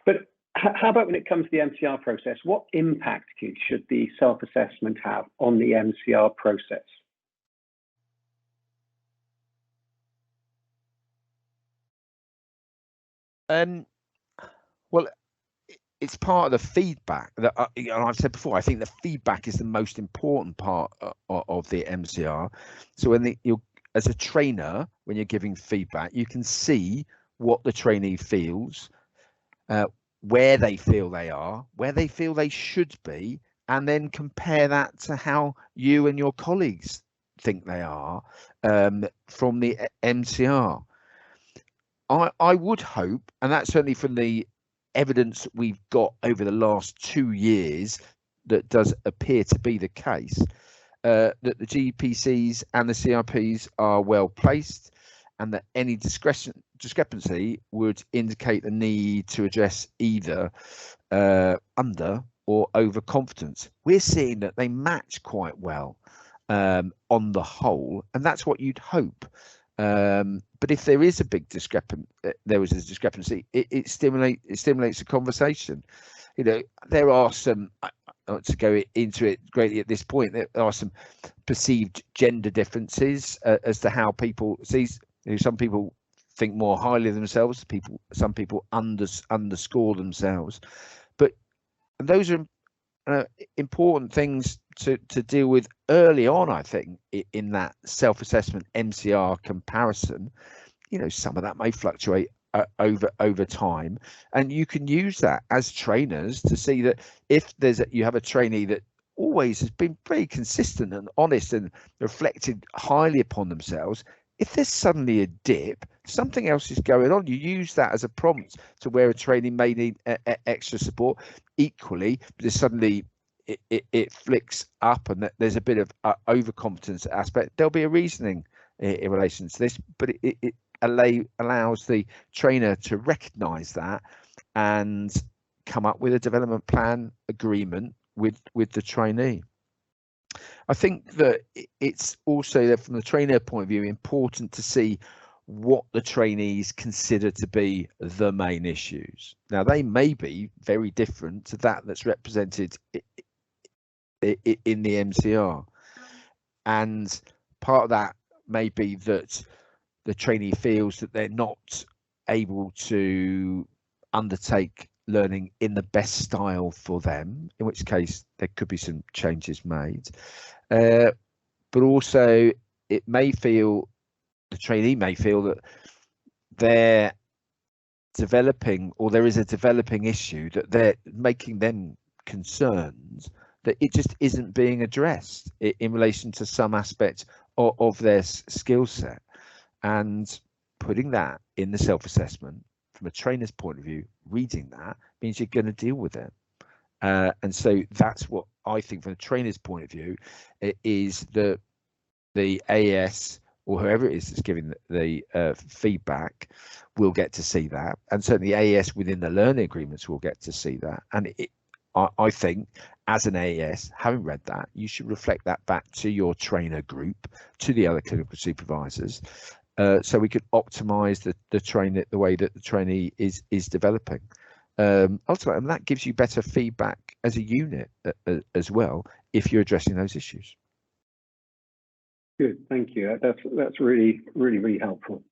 But how about when it comes to the MCR process? What impact should the self-assessment have on the MCR process? Well, it's part of the feedback that and I've said before. I think the feedback is the most important part of the MCR. So when you're as a trainer, when you're giving feedback, you can see what the trainee feels, where they feel they are, where they feel they should be, and then compare that to how you and your colleagues think they are from the MCR. I would hope, and that's certainly from the evidence we've got over the last 2 years, that does appear to be the case, that the GPCs and the CRPs are well placed, and that any discrepancy would indicate the need to address either under or overconfidence. We're seeing that they match quite well on the whole, and that's what you'd hope. But if there is a big discrepancy, it stimulates a conversation. You know, there are some, not to go into it greatly at this point, there are some perceived gender differences as to how people see. You know, some people think more highly of themselves. Some people underscore themselves, but those are important things to deal with early on, I think, in that self-assessment MCR comparison. You know, some of that may fluctuate over time, and you can use that as trainers to see that if you have a trainee that always has been very consistent and honest and reflected highly upon themselves, if there's suddenly a dip, something else is going on. You use that as a prompt to where a trainee may need extra support. Equally, there's suddenly it flicks up and there's a bit of overconfidence aspect. There'll be a reasoning in relation to this, but it allows the trainer to recognise that and come up with a development plan agreement with the trainee. I think that it's also, from the trainer point of view, important to see what the trainees consider to be the main issues. Now, they may be very different to that's represented in the MCR, and part of that may be that the trainee feels that they're not able to undertake learning in the best style for them, in which case there could be some changes made. But also the trainee may feel that they're developing, or there is a developing issue that they're making them concerned that it just isn't being addressed in relation to some aspect of their skill set. And putting that in the self-assessment from a trainer's point of view, reading that means you're going to deal with it. And so that's what I think from a trainer's point of view is the AS or whoever it is that's giving the feedback will get to see that, and certainly AS within the learning agreements will get to see that. And I think as an AS, having read that, you should reflect that back to your trainer group, to the other clinical supervisors, so we could optimise the way that the trainee is developing. Ultimately, and that gives you better feedback as a unit as well if you're addressing those issues. Good, thank you. That's really helpful.